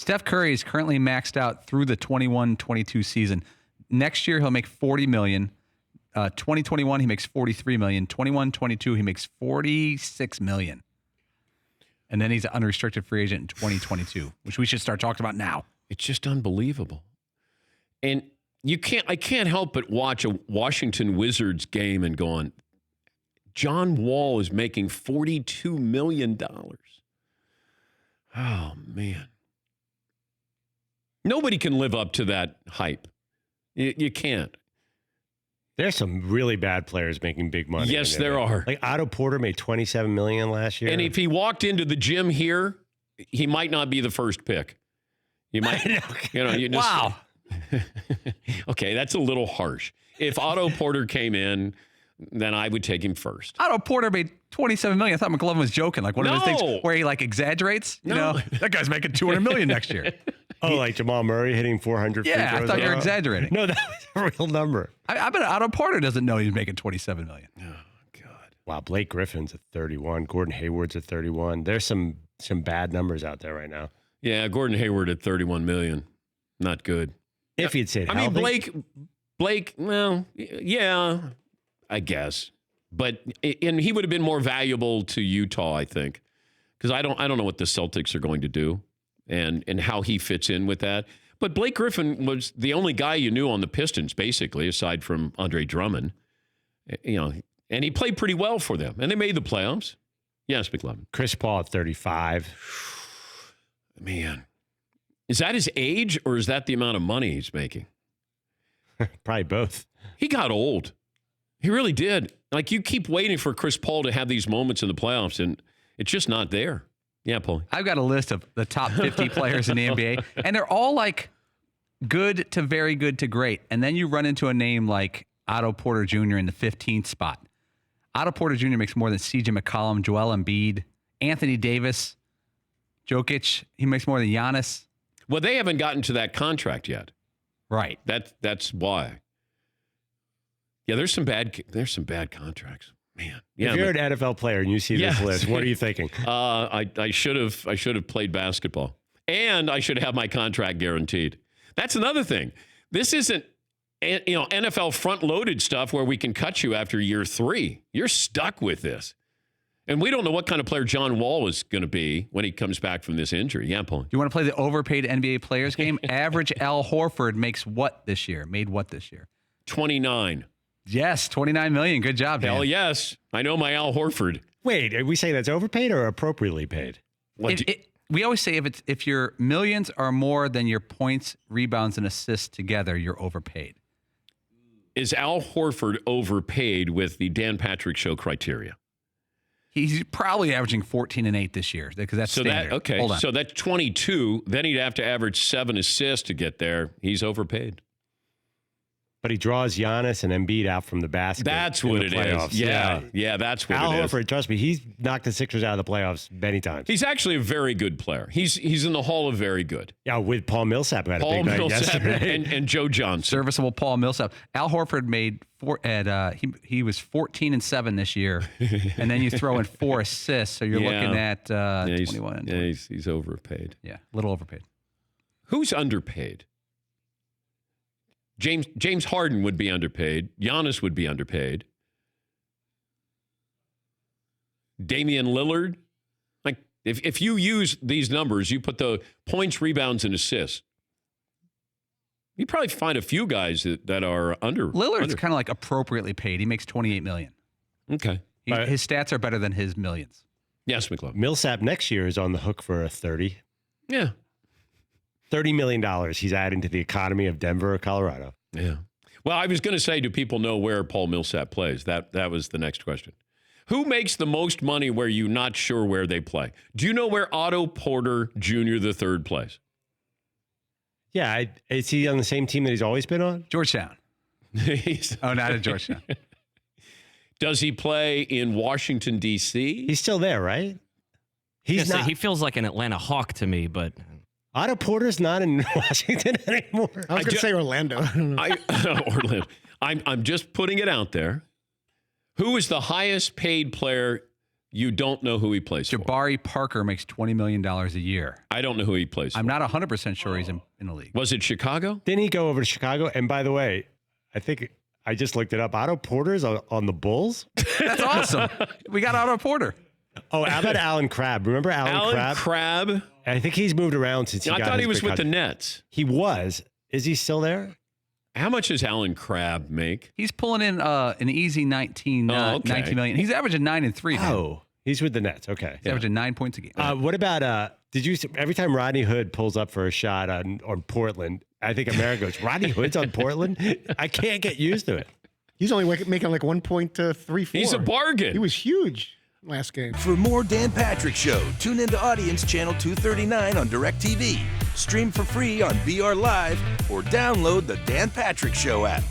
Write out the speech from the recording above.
Steph Curry is currently maxed out through the 21-22 season. Next year, he'll make $40 million. 2021, he makes $43 million. 21-22, he makes $46 million. And then he's an unrestricted free agent in 2022, which we should start talking about now. It's just unbelievable. And I can't help but watch a Washington Wizards game and going, John Wall is making $42 million. Oh, man. Nobody can live up to that hype. You can't. There's some really bad players making big money. Yes, there are. Like Otto Porter made $27 million last year. And if he walked into the gym here, he might not be the first pick. You might, you just, wow. Okay, that's a little harsh. If Otto Porter came in, then I would take him first. Otto Porter made $27 million. I thought McLovin was joking. Like one of those things where he like exaggerates. You know, that guy's making $200 million next year. Oh, like Jamal Murray hitting 400 free throws? Yeah, I thought you were exaggerating. No, that was a real number. I bet Otto Porter doesn't know he's making $27 million. Oh, God. Wow, Blake Griffin's at 31. Gordon Hayward's at 31. There's some bad numbers out there right now. Yeah, Gordon Hayward at $31 million. Not good. If you'd say I mean, Blake, well, yeah, I guess. But and he would have been more valuable to Utah, I think. Because I don't know what the Celtics are going to do and how he fits in with that. But Blake Griffin was the only guy you knew on the Pistons, basically, aside from Andre Drummond. You know, and he played pretty well for them. And they made the playoffs. Yes, McLovin. Chris Paul at 35. Man. Is that his age or is that the amount of money he's making? Probably both. He got old. He really did. Like, you keep waiting for Chris Paul to have these moments in the playoffs, and it's just not there. Yeah, Paul. I've got a list of the top 50 players in the NBA, and they're all like good to very good to great. And then you run into a name like Otto Porter Jr. in the 15th spot. Otto Porter Jr. makes more than C.J. McCollum, Joel Embiid, Anthony Davis, Jokic. He makes more than Giannis. Well, they haven't gotten to that contract yet. Right. That's why. Yeah, there's some bad contracts. Man. Yeah, if you're an NFL player and you see this list, what are you thinking? I should have played basketball. And I should have my contract guaranteed. That's another thing. This isn't NFL front-loaded stuff where we can cut you after year 3. You're stuck with this. And we don't know what kind of player John Wall is going to be when he comes back from this injury. Yeah, Paul. You want to play the overpaid NBA players game? Average Al Horford made what this year? 29. Yes, $29 million. Good job, Dan. Hell yes. I know my Al Horford. Wait, are we saying that's overpaid or appropriately paid? We always say if your millions are more than your points, rebounds, and assists together, you're overpaid. Is Al Horford overpaid with the Dan Patrick Show criteria? He's probably averaging 14 and 8 this year because that's standard. Hold on. So that's 22. Then he'd have to average 7 assists to get there. He's overpaid. But he draws Giannis and Embiid out from the basket. That's what it is. Yeah, that's what Al it is. Horford, trust me, he's knocked the Sixers out of the playoffs many times. He's actually a very good player. He's in the Hall of very good. Yeah, with Paul Millsap, who had a big night yesterday. and Joe Johnson. Serviceable Paul Millsap. Al Horford made he was 14 and 7 this year, and then you throw in 4 assists, so you're looking at 21. Yeah, he's overpaid. Yeah, a little overpaid. Who's underpaid? James Harden would be underpaid. Giannis would be underpaid. Damian Lillard. Like, if you use these numbers, you put the points, rebounds, and assists, you probably find a few guys that are under. Lillard's kind of like appropriately paid. He makes $28 million. Okay. His stats are better than his millions. Yes, McLovin. Millsap next year is on the hook for a 30. Yeah. $30 million he's adding to the economy of Denver or Colorado. Yeah. Well, I was going to say, do people know where Paul Millsap plays? That was the next question. Who makes the most money where you're not sure where they play? Do you know where Otto Porter Jr. III plays? Yeah. Is he on the same team that he's always been on? Georgetown. Not at Georgetown. Does he play in Washington, D.C.? He's still there, right? He's not. He feels like an Atlanta Hawk to me, but... Otto Porter's not in Washington anymore. I was going to say Orlando. I don't know. Orlando. I'm just putting it out there. Who is the highest paid player You don't know who he plays for. Jabari Parker makes $20 million a year. I don't know who he plays for. I'm not 100% sure he's in the league. Was it Chicago? Didn't he go over to Chicago? And by the way, I think I just looked it up. Otto Porter's on the Bulls. That's awesome. We got Otto Porter. Oh, how about Alan Crabbe? Remember Alan Crabbe? I think he's moved around since he got I thought his he was big with the contract. Nets. He was. Is he still there? How much does Alan Crabbe make? He's pulling in an easy 19 million. He's averaging 9 and 3. Man. Oh, he's with the Nets. Okay. He's averaging 9 points a game. What about did you every time Rodney Hood pulls up for a shot on Portland, I think America goes, Rodney Hood's on Portland? I can't get used to it. He's only making like 1.34. He's a bargain. He was huge last game. For more Dan Patrick Show, tune into Audience Channel 239 on DirecTV. Stream for free on VR Live or download the Dan Patrick Show app.